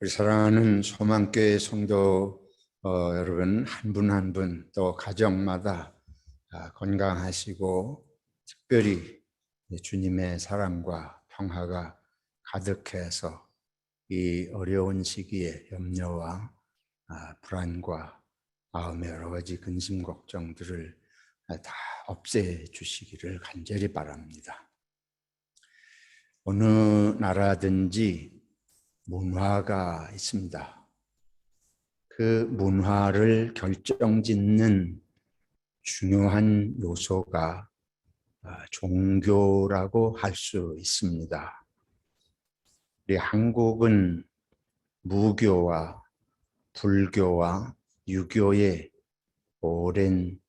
우리 사랑하는 소망교회 성도 여러분, 한 분 한 분 또 가정마다 건강하시고 특별히 주님의 사랑과 평화가 가득해서 이 어려운 시기에 염려와 불안과 마음의 여러 가지 근심 걱정들을 다 없애 주시기를 간절히 바랍니다. 어느 나라든지 문화가 있습니다. 그 문화를 결정짓는 중요한 요소가 종교라고 할 수 있습니다. 우리 한국은 무교와 불교와 유교의 오랜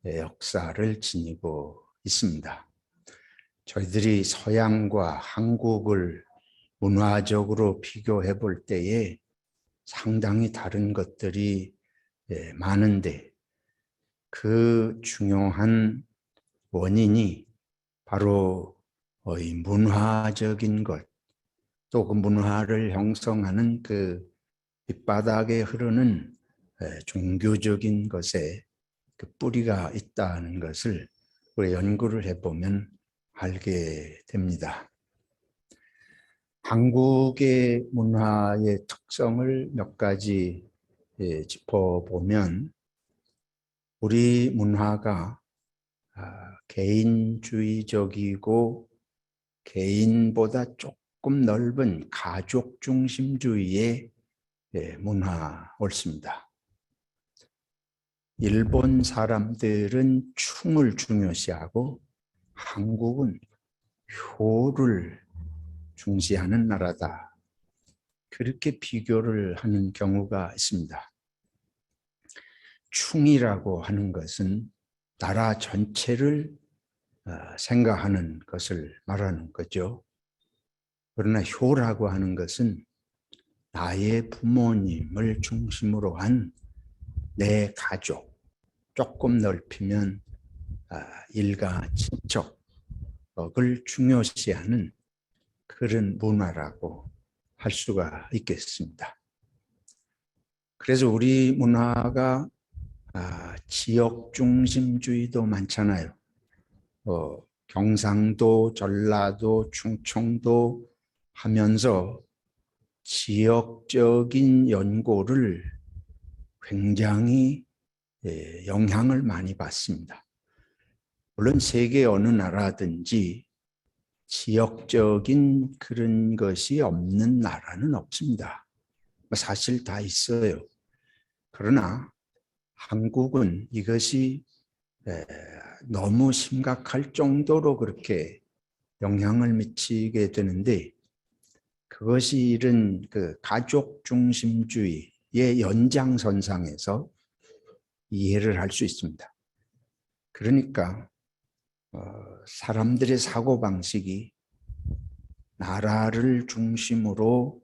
역사를 지니고 있습니다. 저희들이 서양과 한국을 문화적으로 비교해 볼 때에 상당히 다른 것들이 많은데 그 중요한 원인이 바로 이 문화적인 것, 또 그 문화를 형성하는 그 밑바닥에 흐르는 종교적인 것에 그 뿌리가 있다는 것을 우리 연구를 해보면 알게 됩니다. 한국의 문화의 특성을 몇 가지 짚어보면 우리 문화가 개인주의적이고 개인보다 조금 넓은 가족 중심주의의 문화 옳습니다. 일본 사람들은 충을 중요시하고 한국은 효를 중시하는 나라다. 그렇게 비교를 하는 경우가 있습니다. 충이라고 하는 것은 나라 전체를 생각하는 것을 말하는 거죠. 그러나 효라고 하는 것은 나의 부모님을 중심으로 한 내 가족, 조금 넓히면 일가 친척을 중요시하는 그런 문화라고 할 수가 있겠습니다. 그래서 우리 문화가 지역 중심주의도 많잖아요. 경상도, 전라도, 충청도 하면서 지역적인 연고를 굉장히 영향을 많이 받습니다. 물론 세계 어느 나라든지 지역적인 그런 것이 없는 나라는 없습니다. 사실 다 있어요. 그러나 한국은 이것이 너무 심각할 정도로 그렇게 영향을 미치게 되는데 그것이 이런 그 가족 중심주의의 연장선상에서 이해를 할 수 있습니다. 그러니까 사람들의 사고방식이 나라를 중심으로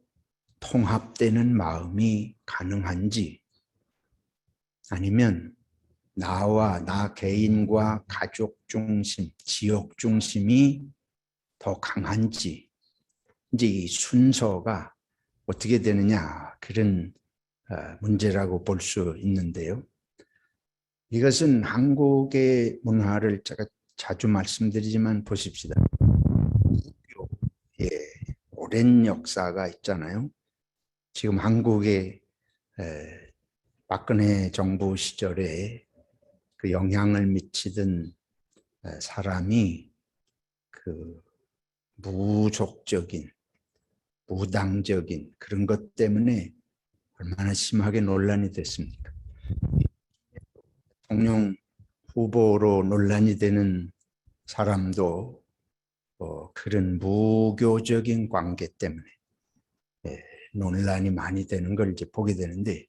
통합되는 마음이 가능한지 아니면 나와 나 개인과 가족 중심, 지역 중심이 더 강한지 이제 이 순서가 어떻게 되느냐 그런 문제라고 볼 수 있는데요. 이것은 한국의 문화를 제가 자주 말씀드리지만 보십시다. 오랜 역사가 있잖아요. 지금 한국의 박근혜 정부 시절에 그 영향을 미치던 사람이 그 무족적인, 무당적인 그런 것 때문에 얼마나 심하게 논란이 됐습니까? 대통령 후보로 논란이 되는 사람도 그런 무교적인 관계 때문에 논란이 많이 되는 걸 이제 보게 되는데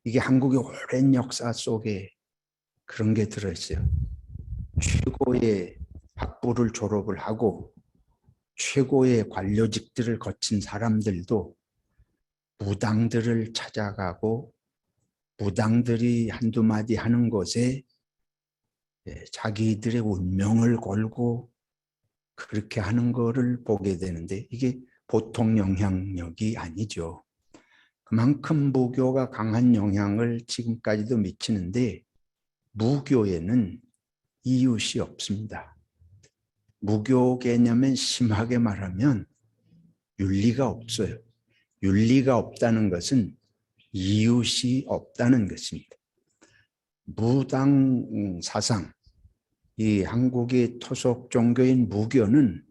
이게 한국의 오랜 역사 속에 그런 게 들어있어요. 최고의 학부를 졸업을 하고 최고의 관료직들을 거친 사람들도 무당들을 찾아가고 무당들이 한두 마디 하는 것에 자기들의 운명을 걸고 그렇게 하는 거를 보게 되는데 이게 보통 영향력이 아니죠. 그만큼 무교가 강한 영향을 지금까지도 미치는데 무교에는 이웃이 없습니다. 무교 개념은 심하게 말하면 윤리가 없어요. 윤리가 없다는 것은 이웃이 없다는 것입니다. 무당 사상, 이 한국의 토속 종교인 무교는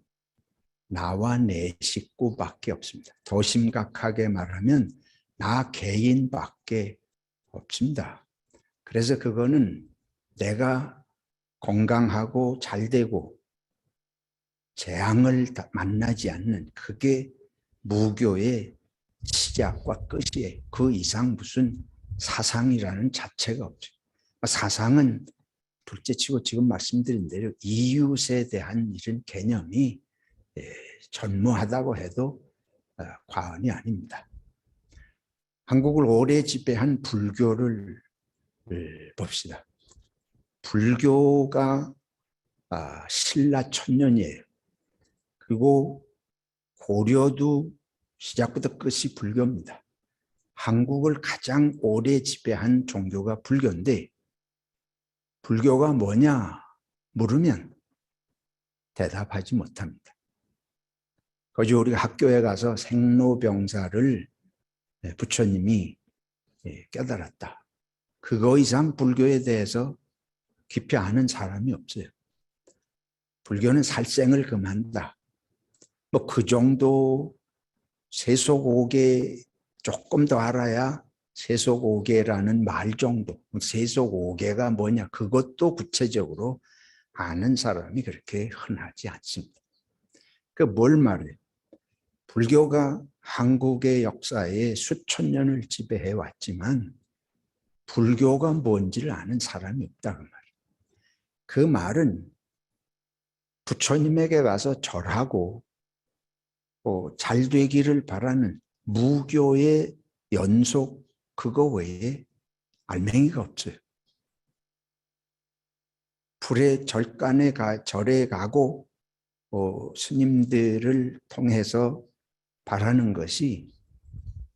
나와 내 식구밖에 없습니다. 더 심각하게 말하면 나 개인밖에 없습니다. 그래서 그거는 내가 건강하고 잘되고 재앙을 만나지 않는, 그게 무교의 시작과 끝이에요. 그 이상 무슨 사상이라는 자체가 없죠. 사상은 둘째치고 지금 말씀드린 대로 이웃에 대한 이런 개념이 전무하다고 해도 과언이 아닙니다. 한국을 오래 지배한 불교를 봅시다. 불교가 신라 천년이에요. 그리고 고려도 시작부터 끝이 불교입니다. 한국을 가장 오래 지배한 종교가 불교인데 불교가 뭐냐 물으면 대답하지 못합니다. 거기 우리가 학교에 가서 생로병사를 부처님이 깨달았다. 그거 이상 불교에 대해서 깊이 아는 사람이 없어요. 불교는 살생을 금한다. 뭐 그 정도 세속오계 조금 더 알아야 세속오계라는 말 정도. 세속오계가 뭐냐 그것도 구체적으로 아는 사람이 그렇게 흔하지 않습니다. 그 뭘 말해요? 불교가 한국의 역사에 수천 년을 지배해 왔지만 불교가 뭔지를 아는 사람이 없다는 말이에요. 그 말은 부처님에게 가서 절하고 잘 되기를 바라는 무교의 연속 그거 외에 알맹이가 없어요. 불의 절에 가고 스님들을 통해서 바라는 것이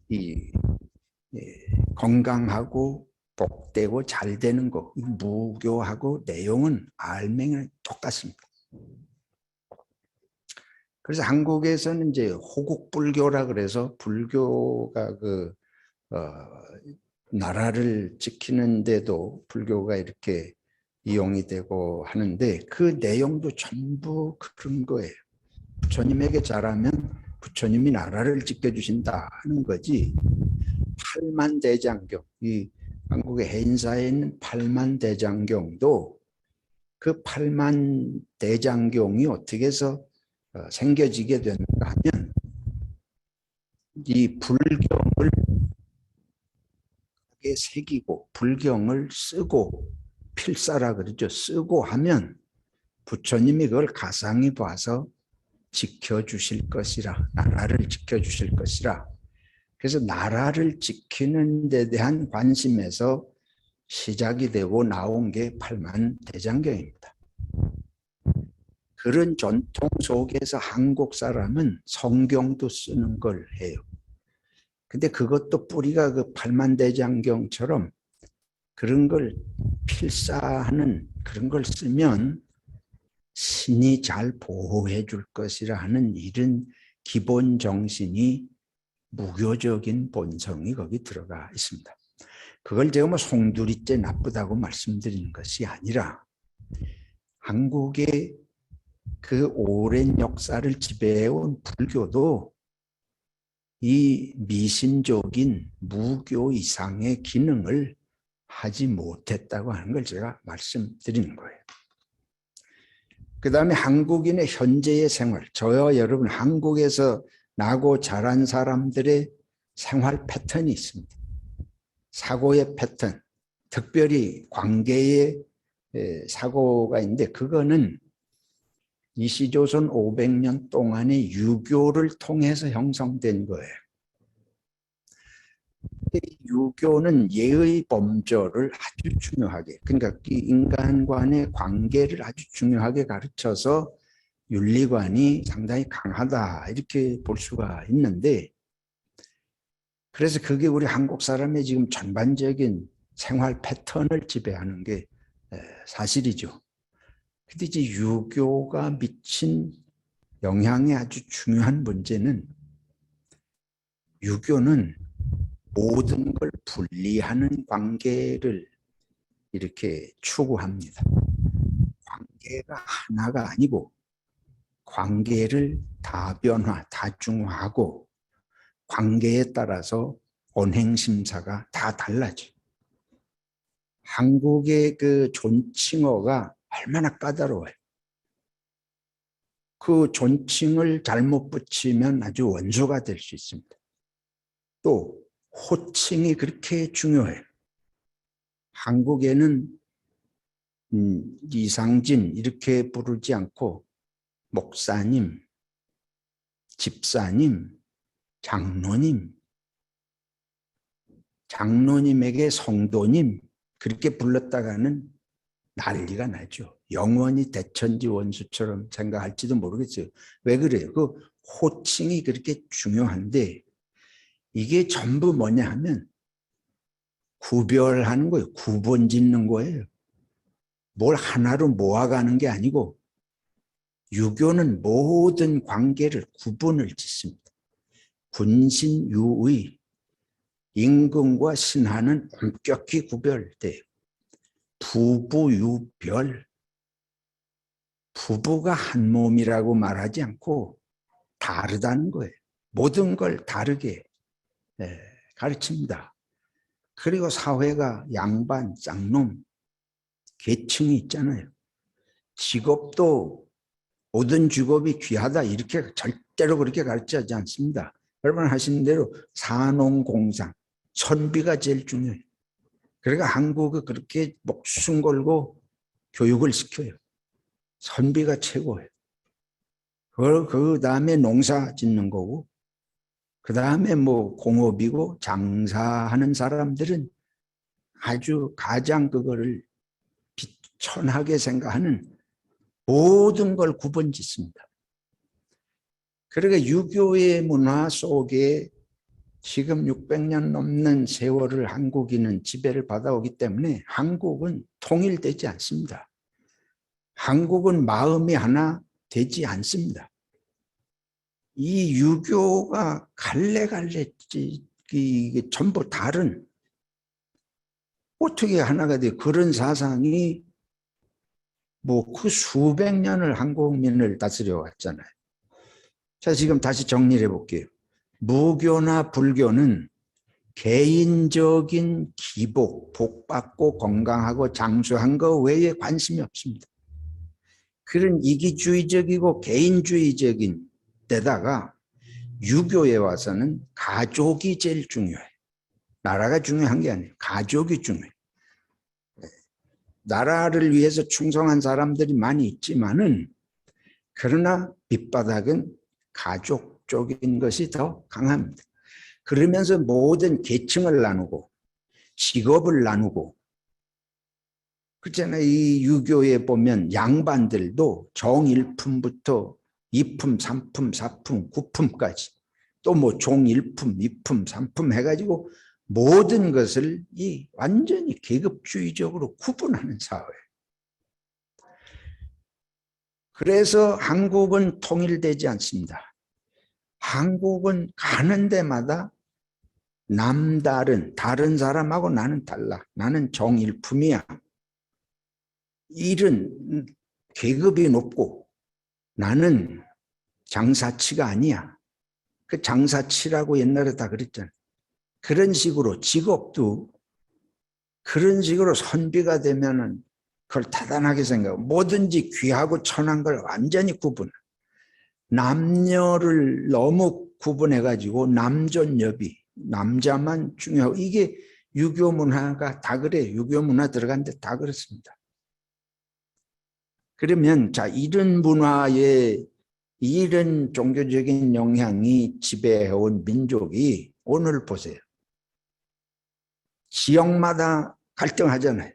이 건강하고 복되고 잘 되는 것, 무교하고 내용은 알맹이는 똑같습니다. 그래서 한국에서는 이제 호국불교라 그래서 불교가 나라를 지키는데도 불교가 이렇게 이용이 되고 하는데 그 내용도 전부 그런 거예요. 부처님에게 잘하면 부처님이 나라를 지켜주신다 하는 거지. 팔만대장경, 이 한국의 해인사에 있는 팔만대장경도 그 팔만대장경이 어떻게 해서 생겨지게 되는가 하면 이 불경을 새기고 불경을 쓰고 필사라 그러죠. 쓰고 하면 부처님이 그걸 가상히 봐서 지켜주실 것이라, 나라를 지켜주실 것이라. 그래서 나라를 지키는 데 대한 관심에서 시작이 되고 나온 게 팔만대장경입니다. 그런 전통 속에서 한국 사람은 성경도 쓰는 걸 해요. 근데 그것도 뿌리가 그 팔만대장경처럼 그런 걸 필사하는 그런 걸 쓰면 신이 잘 보호해 줄 것이라 하는 이런 기본 정신이 무교적인 본성이 거기 들어가 있습니다. 그걸 제가 뭐 송두리째 나쁘다고 말씀드리는 것이 아니라 한국의 그 오랜 역사를 지배해온 불교도 이 미신적인 무교 이상의 기능을 하지 못했다고 하는 걸 제가 말씀드리는 거예요. 그 다음에 한국인의 현재의 생활, 저와 여러분 한국에서 나고 자란 사람들의 생활 패턴이 있습니다. 사고의 패턴, 특별히 관계의 사고가 있는데 그거는 이시조선 500년 동안의 유교를 통해서 형성된 거예요. 유교는 예의 범절을 아주 중요하게, 그러니까 인간 간의 관계를 아주 중요하게 가르쳐서 윤리관이 상당히 강하다 이렇게 볼 수가 있는데 그래서 그게 우리 한국 사람의 지금 전반적인 생활 패턴을 지배하는 게 사실이죠. 근데 이제 유교가 미친 영향이 아주 중요한 문제는 유교는 모든 걸 분리하는 관계를 이렇게 추구합니다. 관계가 하나가 아니고 관계를 다변화, 다중화하고 관계에 따라서 언행심사가 다 달라져. 한국의 그 존칭어가 얼마나 까다로워요. 그 존칭을 잘못 붙이면 아주 원수가 될 수 있습니다. 또 호칭이 그렇게 중요해요. 한국에는 이상진 이렇게 부르지 않고 목사님, 집사님, 장로님, 장로님에게 성도님 그렇게 불렀다가는 난리가 나죠. 영원히 대천지 원수처럼 생각할지도 모르겠어요. 왜 그래요? 그 호칭이 그렇게 중요한데 이게 전부 뭐냐 하면 구별하는 거예요. 구분 짓는 거예요. 뭘 하나로 모아가는 게 아니고 유교는 모든 관계를 구분을 짓습니다. 군신유의, 임금과 신하는 엄격히 구별돼요. 부부유별, 부부가 한 몸이라고 말하지 않고 다르다는 거예요. 모든 걸 다르게 가르칩니다. 그리고 사회가 양반, 쌍놈, 계층이 있잖아요. 직업도 모든 직업이 귀하다 이렇게 절대로 그렇게 가르치지 않습니다. 여러분 하시는 대로 산업공상, 선비가 제일 중요해요. 그러니까 한국은 그렇게 목숨 걸고 교육을 시켜요. 선비가 최고예요. 그 다음에 농사 짓는 거고 그 다음에 뭐 공업이고 장사하는 사람들은 아주 가장 그거를 비천하게 생각하는 모든 걸 구분 짓습니다. 그러니까 유교의 문화 속에 지금 600년 넘는 세월을 한국인은 지배를 받아오기 때문에 한국은 통일되지 않습니다. 한국은 마음이 하나 되지 않습니다. 이 유교가 갈래갈래 이게 전부 다른 어떻게 하나가 돼 그런 사상이 뭐 그 수백 년을 한국민을 다스려 왔잖아요. 자, 지금 다시 정리를 해볼게요. 무교나 불교는 개인적인 기복, 복받고 건강하고 장수한 거 외에 관심이 없습니다. 그런 이기주의적이고 개인주의적인 데다가 유교에 와서는 가족이 제일 중요해요. 나라가 중요한 게 아니에요. 가족이 중요해요. 나라를 위해서 충성한 사람들이 많이 있지만은 그러나 밑바닥은 가족적인 것이 더 강합니다. 그러면서 모든 계층을 나누고 직업을 나누고 그렇잖아요. 이 유교에 보면 양반들도 정일품부터 2품, 3품, 4품, 9품까지 또 뭐 종일품, 2품, 3품 해가지고 모든 것을 이 완전히 계급주의적으로 구분하는 사회. 그래서 한국은 통일되지 않습니다. 한국은 가는 데마다 남다른 다른 사람하고 나는 달라. 나는 정일품이야. 일은 계급이 높고 나는 장사치가 아니야. 그 장사치라고 옛날에 다 그랬잖아요. 그런 식으로 직업도 그런 식으로 선비가 되면은 그걸 타단하게 생각하고 뭐든지 귀하고 천한 걸 완전히 구분. 남녀를 너무 구분해가지고 남존여비, 남자만 중요하고 이게 유교 문화가 다 그래요. 유교 문화 들어간 데 다 그렇습니다. 그러면 자 이런 문화에 이런 종교적인 영향이 지배해온 민족이 오늘 보세요. 지역마다 갈등하잖아요.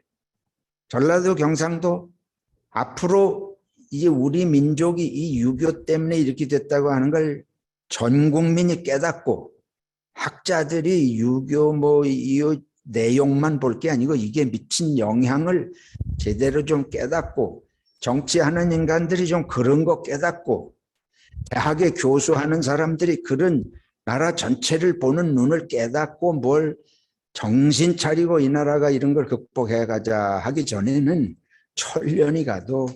전라도 경상도 앞으로 이제 우리 민족이 이 유교 때문에 이렇게 됐다고 하는 걸 전 국민이 깨닫고 학자들이 유교 이 내용만 볼 게 아니고 이게 미친 영향을 제대로 좀 깨닫고, 정치하는 인간들이 좀 그런 거 깨닫고, 대학에 교수하는 사람들이 그런 나라 전체를 보는 눈을 깨닫고 뭘 정신 차리고 이 나라가 이런 걸 극복해 가자 하기 전에는 천년이 가도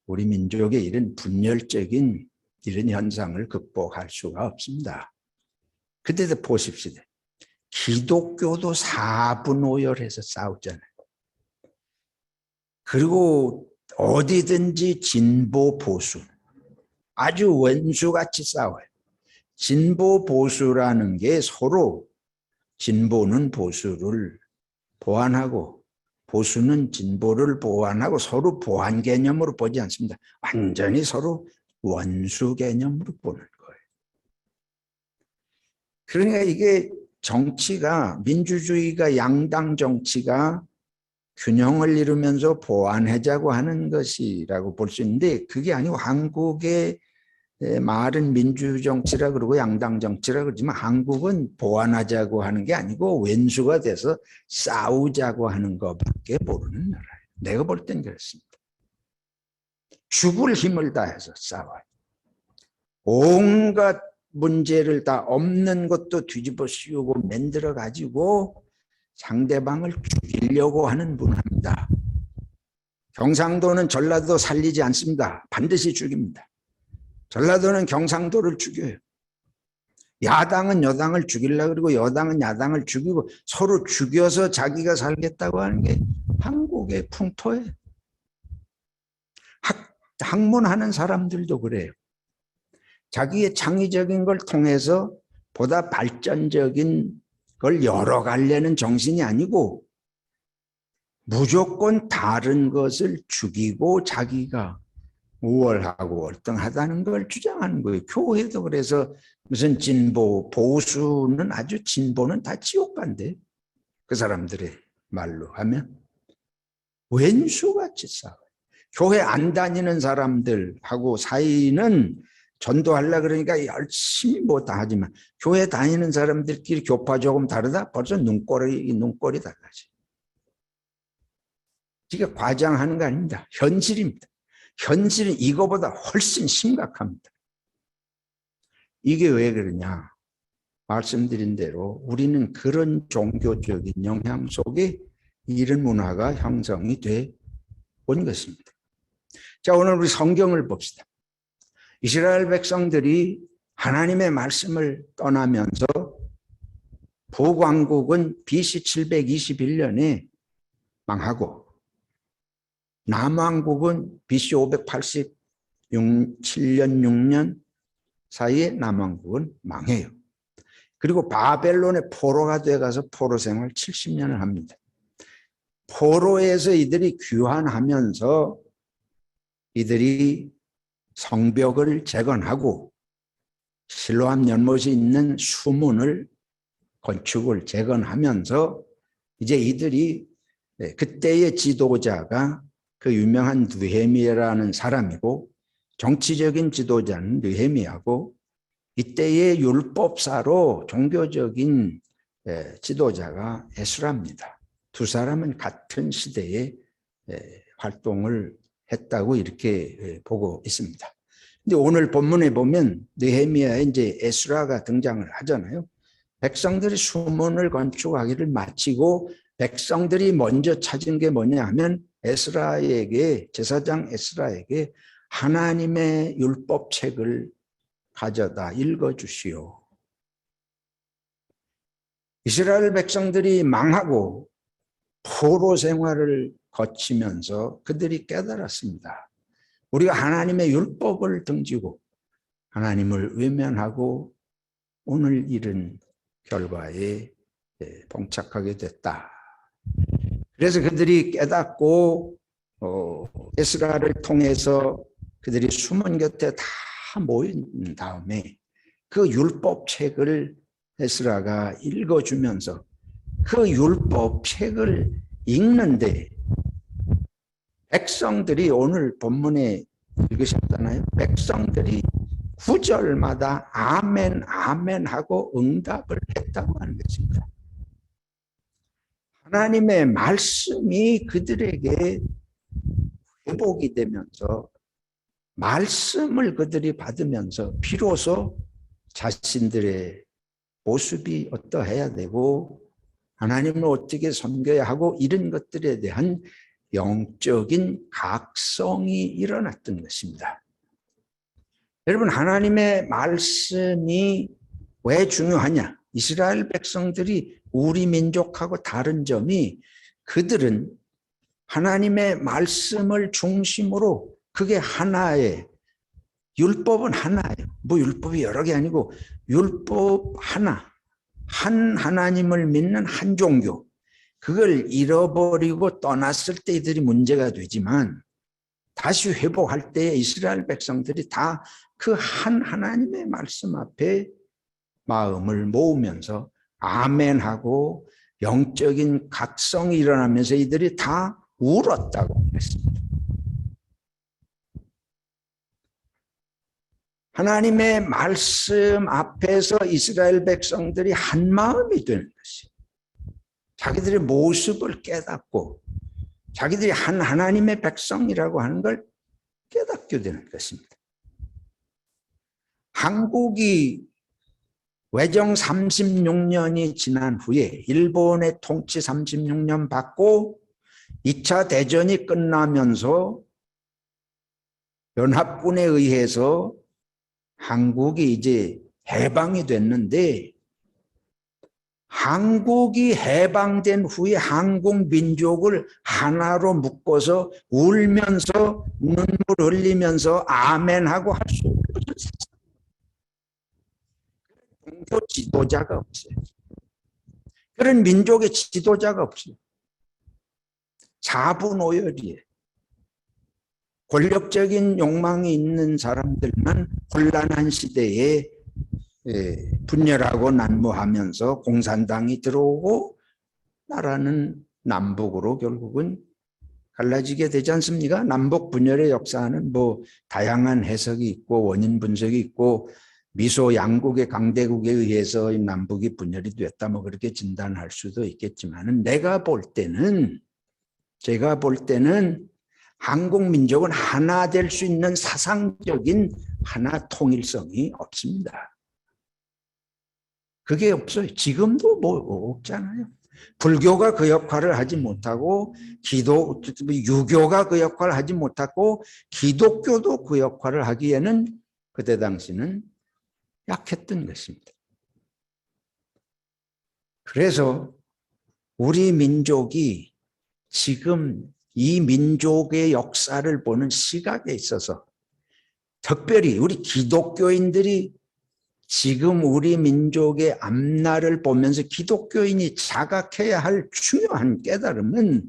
우리 민족의 이런 분열적인 이런 현상을 극복할 수가 없습니다. 그때도 보십시오. 기독교도 사분오열해서 싸우잖아요. 그리고 어디든지 진보 보수 아주 원수같이 싸워요. 진보 보수라는 게 서로 진보는 보수를 보완하고 보수는 진보를 보완하고 서로 보완 개념으로 보지 않습니다. 완전히 서로 원수 개념으로 보는 거예요. 그러니까 이게 정치가, 민주주의가, 양당 정치가 균형을 이루면서 보완하자고 하는 것이라고 볼 수 있는데, 그게 아니고 한국의 말은 민주정치라 그러고 양당정치라 그러지만 한국은 보완하자고 하는 게 아니고 왼수가 돼서 싸우자고 하는 것밖에 모르는 나라예요. 내가 볼 땐 그렇습니다. 죽을 힘을 다해서 싸워요. 온갖 문제를 다 없는 것도 뒤집어 씌우고 만들어 가지고 상대방을 죽이려고 하는 문화입니다. 경상도는 전라도 살리지 않습니다. 반드시 죽입니다. 전라도는 경상도를 죽여요. 야당은 여당을 죽이려고 그러고 여당은 야당을 죽이고 서로 죽여서 자기가 살겠다고 하는 게 한국의 풍토예요. 학문하는 사람들도 그래요. 자기의 창의적인 걸 통해서 보다 발전적인 걸 열어가려는 정신이 아니고 무조건 다른 것을 죽이고 자기가 우월하고 월등하다는 걸 주장하는 거예요. 교회도 그래서 무슨 진보, 보수는 아주 진보는 다 지옥간대. 그 사람들의 말로 하면 왼수같이 싸워요. 교회 안 다니는 사람들하고 사이는 전도하려고 그러니까 열심히 뭐 다 하지만 교회 다니는 사람들끼리 교파 조금 다르다? 벌써 눈꼴이 달라지. 이게 과장하는 거 아닙니다. 현실입니다. 현실은 이거보다 훨씬 심각합니다. 이게 왜 그러냐? 말씀드린 대로 우리는 그런 종교적인 영향 속에 이런 문화가 형성이 돼 온 것입니다. 자, 오늘 우리 성경을 봅시다. 이스라엘 백성들이 하나님의 말씀을 떠나면서 북왕국은 BC 721년에 망하고 남왕국은 BC 587년 6년 사이에 남왕국은 망해요. 그리고 바벨론의 포로가 돼가서 포로 생활 70년을 합니다. 포로에서 이들이 귀환하면서 이들이 성벽을 재건하고 실로암 연못이 있는 수문을 건축을 재건하면서 이제 이들이 그때의 지도자가 그 유명한 느헤미야라는 사람이고 정치적인 지도자는 느헤미야고 이때의 율법사로 종교적인 지도자가 에스라입니다. 두 사람은 같은 시대에 활동을 했다고 이렇게 보고 있습니다. 근데 오늘 본문에 보면 느헤미야에 이제 에스라가 등장을 하잖아요. 백성들이 수문을 건축하기를 마치고 백성들이 먼저 찾은 게 뭐냐 하면 에스라에게, 제사장 에스라에게 하나님의 율법책을 가져다 읽어주시오. 이스라엘 백성들이 망하고 포로 생활을 거치면서 그들이 깨달았습니다. 우리가 하나님의 율법을 등지고 하나님을 외면하고 오늘 이런 결과에 봉착하게 됐다. 그래서 그들이 깨닫고 에스라를 통해서 그들이 수문 곁에 다 모인 다음에 그 율법책을 에스라가 읽어주면서 그 율법책을 읽는데 백성들이 오늘 본문에 읽으셨잖아요. 백성들이 구절마다 아멘, 아멘 하고 응답을 했다고 하는 것입니다. 하나님의 말씀이 그들에게 회복이 되면서 말씀을 그들이 받으면서 비로소 자신들의 모습이 어떠해야 되고 하나님을 어떻게 섬겨야 하고 이런 것들에 대한 영적인 각성이 일어났던 것입니다. 여러분, 하나님의 말씀이 왜 중요하냐? 이스라엘 백성들이 우리 민족하고 다른 점이 그들은 하나님의 말씀을 중심으로 그게 하나의 율법은 하나예요. 뭐 율법이 여러 개 아니고 율법 하나, 한 하나님을 믿는 한 종교. 그걸 잃어버리고 떠났을 때 이들이 문제가 되지만 다시 회복할 때 이스라엘 백성들이 다 그 한 하나님의 말씀 앞에 마음을 모으면서 아멘하고 영적인 각성이 일어나면서 이들이 다 울었다고 했습니다. 하나님의 말씀 앞에서 이스라엘 백성들이 한 마음이 되는 것이 자기들의 모습을 깨닫고 자기들이 한 하나님의 백성이라고 하는 걸 깨닫게 되는 것입니다. 한국이 외정 36년이 지난 후에 일본의 통치 36년 받고 2차 대전이 끝나면서 연합군에 의해서 한국이 이제 해방이 됐는데 한국이 해방된 후에 한국 민족을 하나로 묶어서 울면서 눈물 흘리면서 아멘하고 할 수 없는 세상. 종교 지도자가 없어요. 그런 민족의 지도자가 없어요. 자부노열이에요. 권력적인 욕망이 있는 사람들만 혼란한 시대에 분열하고 난무하면서 공산당이 들어오고 나라는 남북으로 결국은 갈라지게 되지 않습니까? 남북 분열의 역사는 뭐 다양한 해석이 있고 원인 분석이 있고 미소 양국의 강대국에 의해서 남북이 분열이 됐다 뭐 그렇게 진단할 수도 있겠지만은 제가 볼 때는 한국 민족은 하나 될 수 있는 사상적인 하나 통일성이 없습니다. 그게 없어요. 지금도 뭐 없잖아요. 불교가 그 역할을 하지 못하고 유교가 그 역할을 하지 못하고 기독교도 그 역할을 하기에는 그때 당시는 약했던 것입니다. 그래서 우리 민족이 지금 이 민족의 역사를 보는 시각에 있어서 특별히 우리 기독교인들이 지금 우리 민족의 앞날을 보면서 기독교인이 자각해야 할 중요한 깨달음은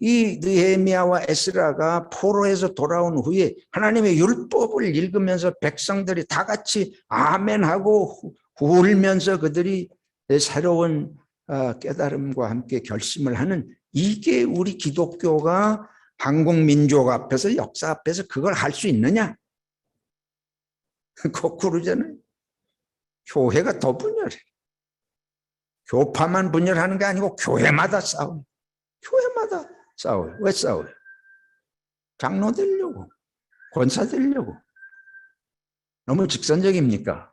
이 느헤미야와 에스라가 포로에서 돌아온 후에 하나님의 율법을 읽으면서 백성들이 다 같이 아멘하고 울면서 그들이 새로운 깨달음과 함께 결심을 하는 이게 우리 기독교가 한국 민족 앞에서 역사 앞에서 그걸 할 수 있느냐? 거꾸로잖아요. 교회가 더 분열해. 교파만 분열하는 게 아니고 교회마다 싸워요. 교회마다 싸워요. 왜 싸워요? 장로 되려고, 권사 되려고. 너무 직선적입니까?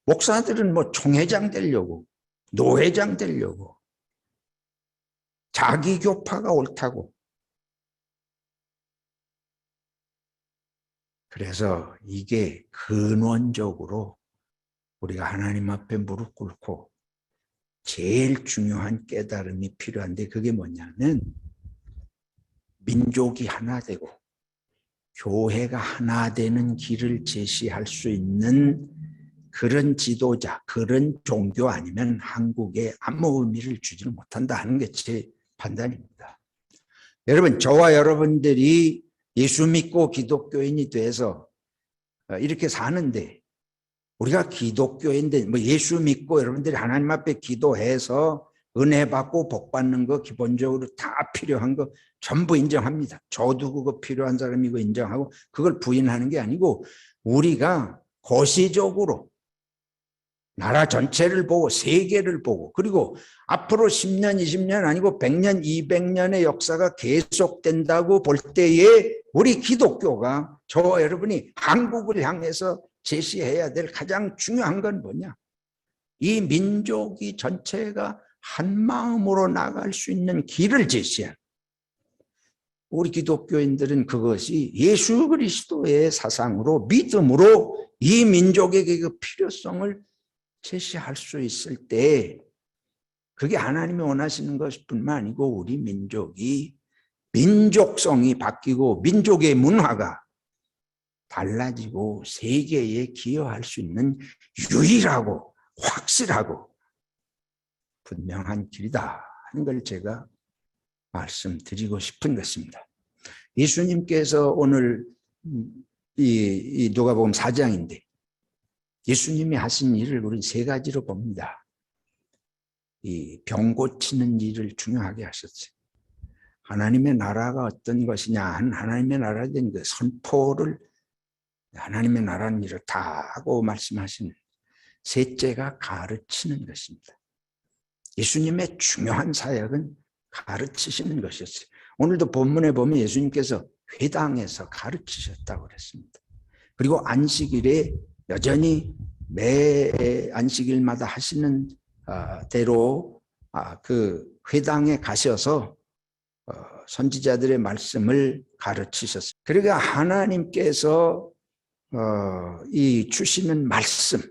목사들은 뭐 총회장 되려고, 노회장 되려고. 자기 교파가 옳다고. 그래서 이게 근원적으로 우리가 하나님 앞에 무릎 꿇고 제일 중요한 깨달음이 필요한데 그게 뭐냐면 민족이 하나 되고 교회가 하나 되는 길을 제시할 수 있는 그런 지도자, 그런 종교 아니면 한국에 아무 의미를 주지를 못한다 하는 게 제 판단입니다. 여러분, 저와 여러분들이 예수 믿고 기독교인이 돼서 이렇게 사는데 우리가 기독교인데 뭐 예수 믿고 여러분들이 하나님 앞에 기도해서 은혜 받고 복 받는 거 기본적으로 다 필요한 거 전부 인정합니다. 저도 그거 필요한 사람이고 인정하고 그걸 부인하는 게 아니고 우리가 거시적으로 나라 전체를 보고 세계를 보고 그리고 앞으로 10년, 20년 아니고 100년, 200년의 역사가 계속된다고 볼 때에 우리 기독교가 저와 여러분이 한국을 향해서 제시해야 될 가장 중요한 건 뭐냐? 이 민족이 전체가 한 마음으로 나갈 수 있는 길을 제시한 우리 기독교인들은 그것이 예수 그리스도의 사상으로 믿음으로 이 민족에게 그 필요성을 제시할 수 있을 때 그게 하나님이 원하시는 것뿐만 아니고 우리 민족이 민족성이 바뀌고 민족의 문화가 달라지고 세계에 기여할 수 있는 유일하고 확실하고 분명한 길이다 하는 걸 제가 말씀드리고 싶은 것입니다. 예수님께서 오늘 이 누가복음 4장인데 예수님이 하신 일을 우리는 세 가지로 봅니다. 이 병 고치는 일을 중요하게 하셨어요. 하나님의 나라가 어떤 것이냐 하나님의 나라에 대한 그 선포를 하나님의 나라는 이렇다 하고 말씀하시는 셋째가 가르치는 것입니다. 예수님의 중요한 사역은 가르치시는 것이었어요. 오늘도 본문에 보면 예수님께서 회당에서 가르치셨다고 그랬습니다. 그리고 안식일에 여전히 매 안식일마다 하시는 대로 그 회당에 가셔서 선지자들의 말씀을 가르치셨어요. 그러니까 하나님께서 이 주시는 말씀,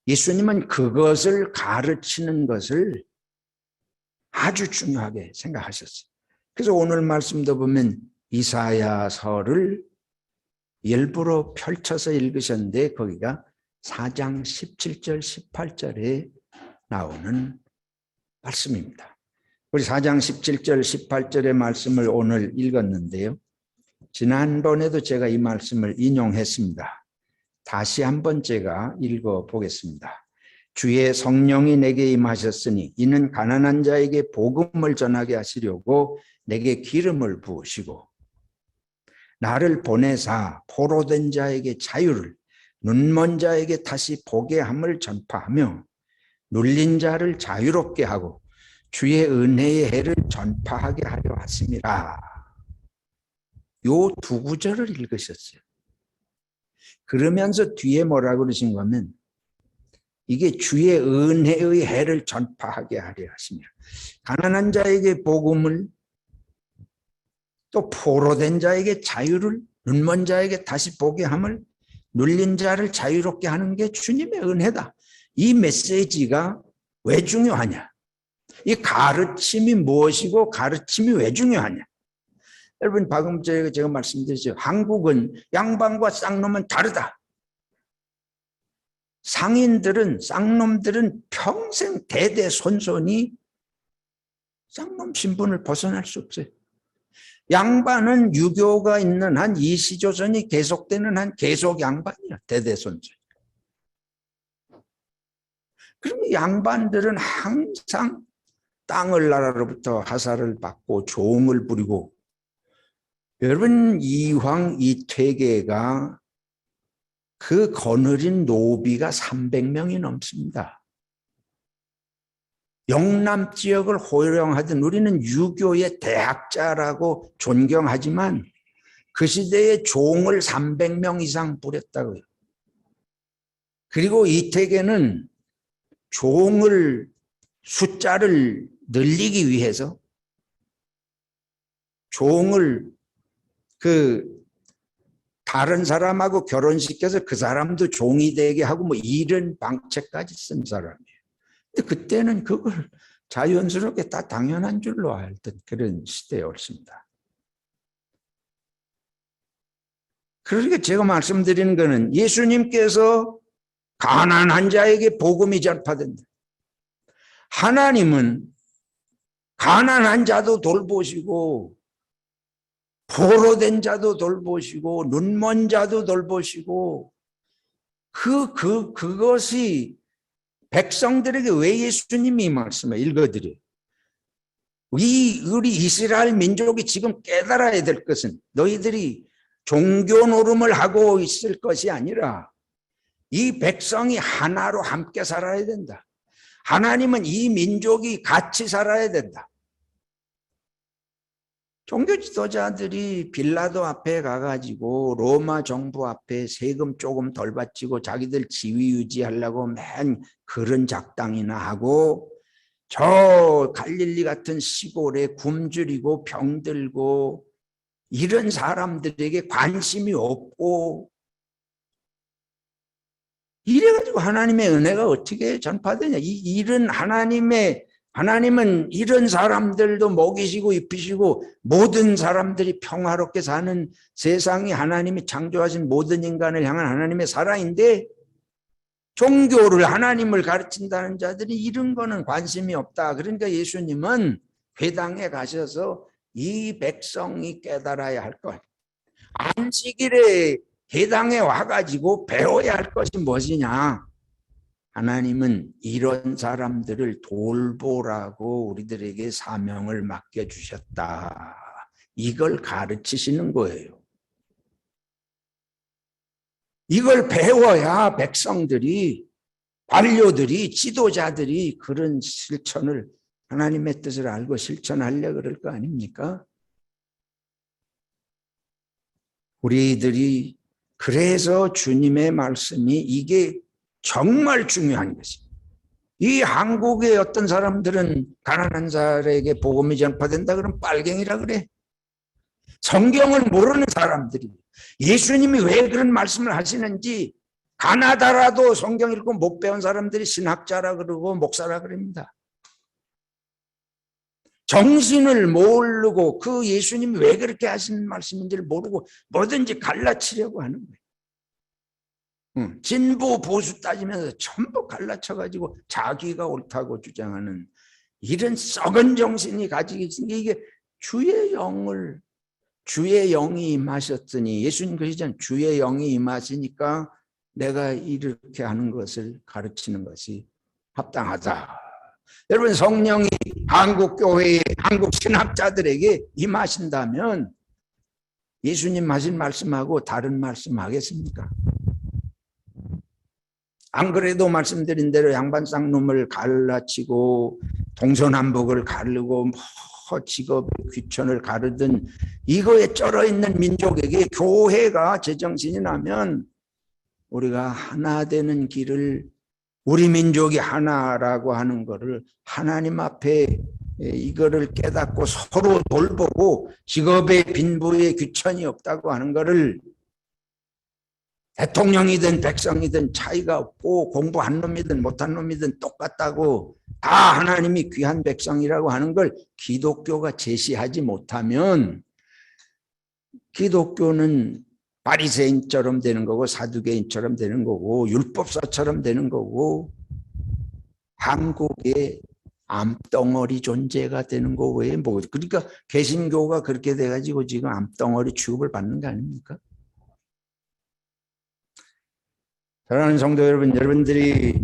예수님은 그것을 가르치는 것을 아주 중요하게 생각하셨어요. 그래서 오늘 말씀도 보면 이사야서를 일부러 펼쳐서 읽으셨는데 거기가 4장 17절 18절에 나오는 말씀입니다. 우리 4장 17절 18절의 말씀을 오늘 읽었는데요. 지난번에도 제가 이 말씀을 인용했습니다. 다시 한번 제가 읽어보겠습니다. 주의 성령이 내게 임하셨으니 이는 가난한 자에게 복음을 전하게 하시려고 내게 기름을 부으시고 나를 보내사 포로된 자에게 자유를 눈먼 자에게 다시 보게 함을 전파하며 눌린 자를 자유롭게 하고 주의 은혜의 해를 전파하게 하려 하심이라. 요 두 구절을 읽으셨어요. 그러면서 뒤에 뭐라고 그러신 거면 이게 주의 은혜의 해를 전파하게 하려 하시며 가난한 자에게 복음을 또 포로된 자에게 자유를 눈먼 자에게 다시 보게 함을 눌린 자를 자유롭게 하는 게 주님의 은혜다. 이 메시지가 왜 중요하냐? 이 가르침이 무엇이고 가르침이 왜 중요하냐? 여러분 방금 제가 말씀드렸죠. 한국은 양반과 쌍놈은 다르다. 상인들은 쌍놈들은 평생 대대손손이 쌍놈 신분을 벗어날 수 없어요. 양반은 유교가 있는 한 이시조선이 계속되는 한 계속 양반이야. 대대손손. 그러면 양반들은 항상 땅을 나라로부터 하사를 받고 종을 부리고 여러분 이황 이퇴계가 그 거느린 노비가 300명이 넘습니다. 영남 지역을 호령하던 우리는 유교의 대학자라고 존경하지만 그 시대에 종을 300명 이상 부렸다고요. 그리고 이태계는 종을 숫자를 늘리기 위해서 종을 다른 사람하고 결혼시켜서 그 사람도 종이 되게 하고 뭐 이런 방책까지 쓴 사람이에요. 근데 그때는 그걸 자연스럽게 다 당연한 줄로 알던 그런 시대였습니다. 그러니까 제가 말씀드리는 거는 예수님께서 가난한 자에게 복음이 전파된다. 하나님은 가난한 자도 돌보시고 포로된 자도 돌보시고 눈먼 자도 돌보시고 그것이 백성들에게 왜 예수님이 이 말씀을 읽어드려요? 우리 이스라엘 민족이 지금 깨달아야 될 것은 너희들이 종교 노름을 하고 있을 것이 아니라 이 백성이 하나로 함께 살아야 된다. 하나님은 이 민족이 같이 살아야 된다. 종교 지도자들이 빌라도 앞에 가가지고 로마 정부 앞에 세금 조금 덜 바치고 자기들 지위 유지하려고 맨 그런 작당이나 하고 저 갈릴리 같은 시골에 굶주리고 병들고 이런 사람들에게 관심이 없고 이래가지고 하나님의 은혜가 어떻게 전파되냐. 이런 하나님은 이런 사람들도 먹이시고 입히시고 모든 사람들이 평화롭게 사는 세상이 하나님이 창조하신 모든 인간을 향한 하나님의 사랑인데 종교를 하나님을 가르친다는 자들이 이런 거는 관심이 없다. 그러니까 예수님은 회당에 가셔서 이 백성이 깨달아야 할 것. 안식일에 회당에 와가지고 배워야 할 것이 무엇이냐. 하나님은 이런 사람들을 돌보라고 우리들에게 사명을 맡겨주셨다. 이걸 가르치시는 거예요. 이걸 배워야 백성들이, 관료들이, 지도자들이 그런 실천을 하나님의 뜻을 알고 실천하려고 그럴 거 아닙니까? 우리들이 그래서 주님의 말씀이 이게 정말 중요한 것입니다. 이 한국의 어떤 사람들은 가난한 자에게 복음이 전파된다 그러면 빨갱이라 그래. 성경을 모르는 사람들이 예수님이 왜 그런 말씀을 하시는지 가나다라도 성경 읽고 못 배운 사람들이 신학자라 그러고 목사라 그럽니다. 정신을 모르고 그 예수님이 왜 그렇게 하시는 말씀인지를 모르고 뭐든지 갈라치려고 하는 거예요. 진보 보수 따지면서 전부 갈라쳐가지고 자기가 옳다고 주장하는 이런 썩은 정신이 가지고 있으니까 이게 주의 영이 임하셨더니 예수님 그러시잖아요. 주의 영이 임하시니까 내가 이렇게 하는 것을 가르치는 것이 합당하다. 여러분 성령이 한국교회의 한국 신학자들에게 임하신다면 예수님 하신 말씀하고 다른 말씀 하겠습니까? 안 그래도 말씀드린 대로 양반 쌍놈을 갈라치고 동서남북을 가르고 직업의 귀천을 가르든 이거에 쩔어있는 민족에게 교회가 제정신이 나면 우리가 하나 되는 길을 우리 민족이 하나라고 하는 것을 하나님 앞에 이거를 깨닫고 서로 돌보고 직업의 빈부의 귀천이 없다고 하는 것을 대통령이든 백성이든 차이가 없고 공부한 놈이든 못한 놈이든 똑같다고 다 하나님이 귀한 백성이라고 하는 걸 기독교가 제시하지 못하면 기독교는 바리새인처럼 되는 거고 사두개인처럼 되는 거고 율법사처럼 되는 거고 한국의 암덩어리 존재가 되는 거 외에 뭐 그러니까 개신교가 그렇게 돼가지고 지금 암덩어리 취급을 받는 거 아닙니까? 사랑하는 성도 여러분, 여러분들이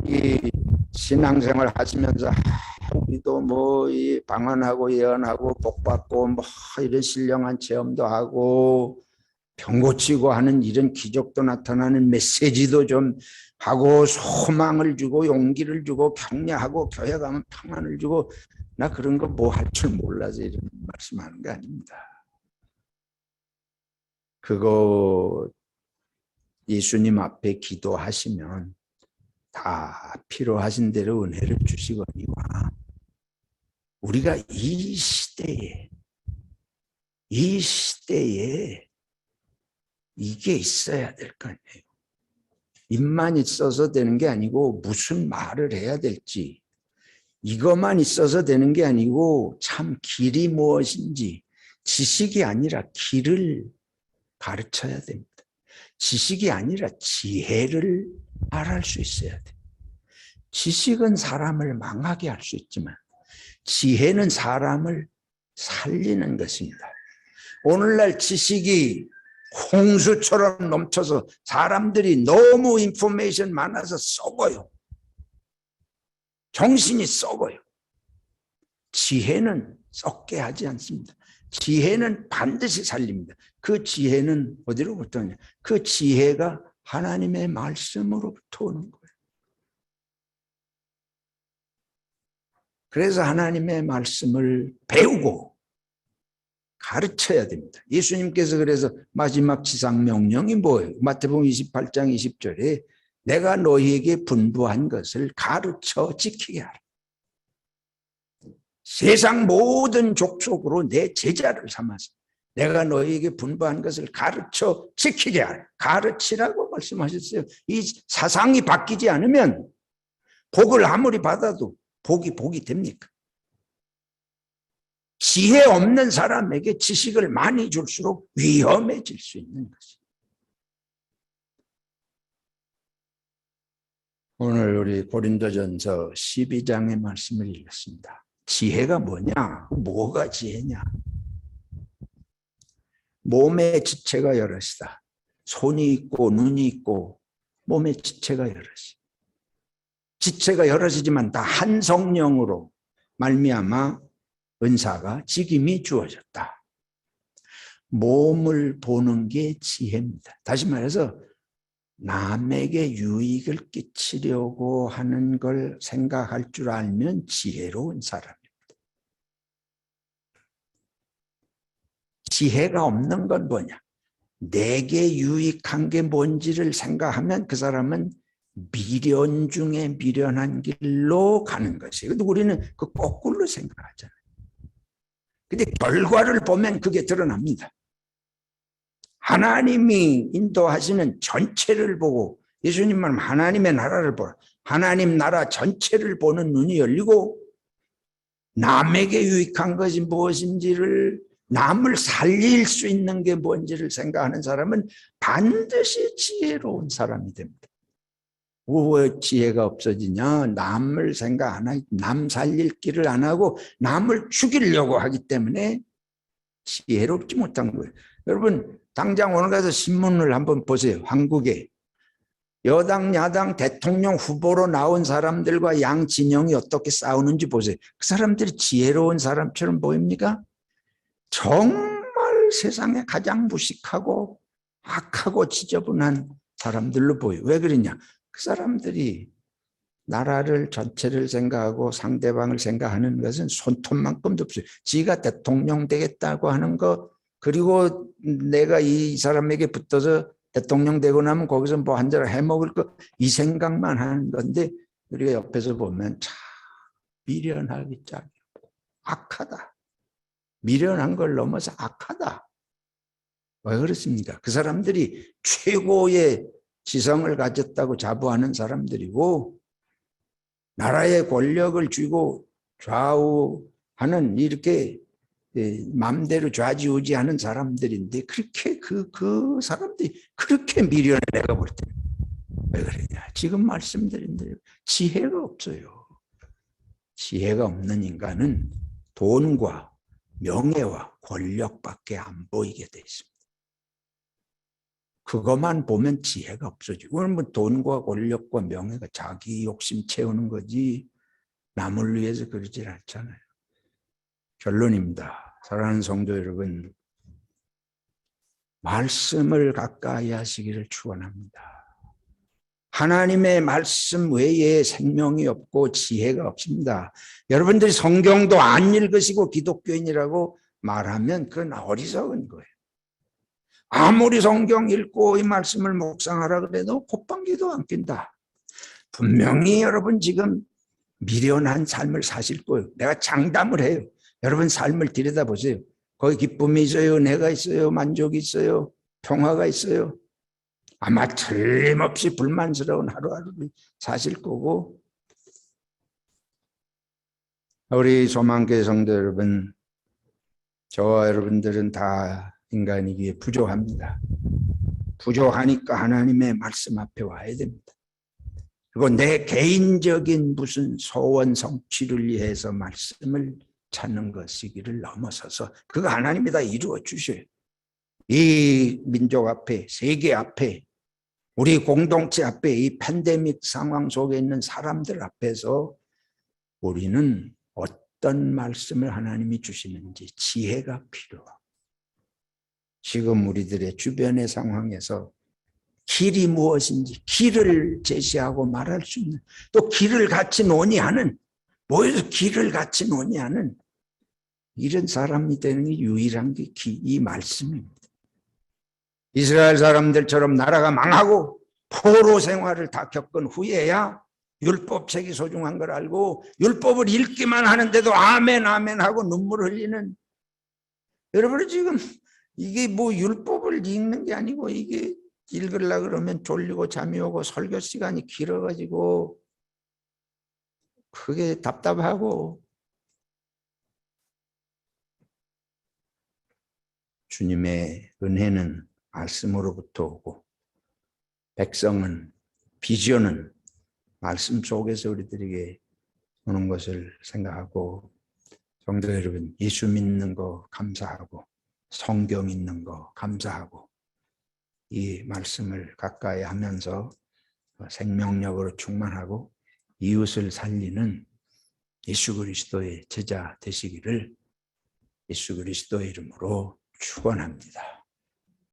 이 신앙생활 하시면서 우리도 뭐 이 방언하고 예언하고 복받고 뭐 이런 신령한 체험도 하고 병 고치고 하는 이런 기적도 나타나는 메시지도 좀 하고 소망을 주고 용기를 주고 격려하고 교회 가면 평안을 주고 나 그런 거 뭐 할 줄 몰라서 이런 말씀하는 게 아닙니다. 그거 예수님 앞에 기도하시면 다 필요하신 대로 은혜를 주시거니와 우리가 이 시대에 이게 있어야 될 거 아니에요. 입만 있어서 되는 게 아니고 무슨 말을 해야 될지 이것만 있어서 되는 게 아니고 참 길이 무엇인지 지식이 아니라 길을 가르쳐야 됩니다. 지식이 아니라 지혜를 말할 수 있어야 돼. 지식은 사람을 망하게 할 수 있지만 지혜는 사람을 살리는 것입니다. 오늘날 지식이 홍수처럼 넘쳐서 사람들이 너무 인포메이션 많아서 썩어요. 정신이 썩어요. 지혜는 썩게 하지 않습니다. 지혜는 반드시 살립니다. 그 지혜는 어디로부터 오냐? 그 지혜가 하나님의 말씀으로부터 오는 거예요. 그래서 하나님의 말씀을 배우고 가르쳐야 됩니다. 예수님께서 그래서 마지막 지상명령이 뭐예요? 마태복음 28장 20절에 내가 너희에게 분부한 것을 가르쳐 지키게 하라. 세상 모든 족속으로 내 제자를 삼아서 내가 너희에게 분부한 것을 가르쳐 지키게 하라. 가르치라고 말씀하셨어요. 이 사상이 바뀌지 않으면 복을 아무리 받아도 복이 됩니까? 지혜 없는 사람에게 지식을 많이 줄수록 위험해질 수 있는 것이. 오늘 우리 고린도전서 12장의 말씀을 읽었습니다. 지혜가 뭐냐? 뭐가 지혜냐? 몸의 지체가 여럿이다. 손이 있고 눈이 있고 몸의 지체가 여럿이. 지체가 여럿이지만 다 한 성령으로 말미암아 은사가 직임이 주어졌다. 몸을 보는 게 지혜입니다. 다시 말해서 남에게 유익을 끼치려고 하는 걸 생각할 줄 알면 지혜로운 사람입니다. 지혜가 없는 건 뭐냐? 내게 유익한 게 뭔지를 생각하면 그 사람은 미련 중에 미련한 길로 가는 것이에요. 근데 우리는 그 거꾸로 생각하잖아요. 근데 결과를 보면 그게 드러납니다. 하나님이 인도하시는 전체를 보고 예수님 말 하나님의 나라를 보라. 하나님 나라 전체를 보는 눈이 열리고 남에게 유익한 것이 무엇인지를 남을 살릴 수 있는 게 뭔지를 생각하는 사람은 반드시 지혜로운 사람이 됩니다. 왜 지혜가 없어지냐? 남을 생각 안 하고 남 살릴 길을 안 하고 남을 죽이려고 하기 때문에 지혜롭지 못한 거예요. 여러분 당장 오늘 가서 신문을 한번 보세요. 한국에 여당 야당 대통령 후보로 나온 사람들과 양 진영이 어떻게 싸우는지 보세요. 그 사람들이 지혜로운 사람처럼 보입니까? 정말 세상에 가장 무식하고 악하고 지저분한 사람들로 보여요. 왜 그러냐? 그 사람들이 나라를 전체를 생각하고 상대방을 생각하는 것은 손톱만큼도 없어요. 지가 대통령 되겠다고 하는 거, 그리고 내가 이 사람에게 붙어서 대통령 되고 나면 거기서 뭐 한 잔 해먹을 거, 이 생각만 하는 건데 우리가 옆에서 보면 참 미련하기 짝이고 악하다. 미련한 걸 넘어서 악하다. 왜 그렇습니까? 그 사람들이 최고의 지성을 가졌다고 자부하는 사람들이고 나라의 권력을 쥐고 좌우하는 이렇게 마음대로 좌지우지하는 사람들인데 그렇게 그 사람들이 그렇게 미련해 내가 볼 때. 왜 그러냐? 지금 말씀드린 대로 지혜가 없어요. 지혜가 없는 인간은 돈과 명예와 권력밖에 안 보이게 돼 있습니다. 그것만 보면 지혜가 없어지고, 뭐 돈과 권력과 명예가 자기 욕심 채우는 거지 남을 위해서 그러질 않잖아요. 결론입니다. 사랑하는 성도 여러분, 말씀을 가까이 하시기를 축원합니다. 하나님의 말씀 외에 생명이 없고 지혜가 없습니다. 여러분들이 성경도 안 읽으시고 기독교인이라고 말하면 그건 어리석은 거예요. 아무리 성경 읽고 이 말씀을 묵상하라 그래도 콧방귀도 안 낀다. 분명히 여러분 지금 미련한 삶을 사실 거예요. 내가 장담을 해요. 여러분 삶을 들여다보세요. 거기 기쁨이 있어요, 은혜가 있어요, 만족이 있어요, 평화가 있어요. 아마 틀림없이 불만스러운 하루하루를 사실 거고, 우리 소망교회 성도 여러분, 저와 여러분들은 다 인간이기에 부족합니다. 부족하니까 하나님의 말씀 앞에 와야 됩니다. 그리고 내 개인적인 무슨 소원 성취를 위해서 말씀을 찾는 것이기를 넘어서서 그거 하나님이 다 이루어 주셔요. 이 민족 앞에, 세계 앞에, 우리 공동체 앞에, 이 팬데믹 상황 속에 있는 사람들 앞에서 우리는 어떤 말씀을 하나님이 주시는지 지혜가 필요하고, 지금 우리들의 주변의 상황에서 길이 무엇인지 길을 제시하고 말할 수 있는, 또 길을 같이 논의하는, 모여서 길을 같이 논의하는 이런 사람이 되는 게 유일한 게 이 말씀입니다. 이스라엘 사람들처럼 나라가 망하고 포로 생활을 다 겪은 후에야 율법책이 소중한 걸 알고 율법을 읽기만 하는데도 아멘 아멘 하고 눈물 흘리는, 여러분 지금 이게 뭐 율법을 읽는 게 아니고 이게 읽으려고 그러면 졸리고 잠이 오고 설교 시간이 길어가지고 그게 답답하고, 주님의 은혜는 말씀으로부터 오고 백성은, 비전은 말씀 속에서 우리들에게 오는 것을 생각하고, 성도 여러분, 예수 믿는 거 감사하고 성경 읽는 거 감사하고 이 말씀을 가까이 하면서 생명력으로 충만하고 이웃을 살리는 예수 그리스도의 제자 되시기를 예수 그리스도의 이름으로 축원합니다.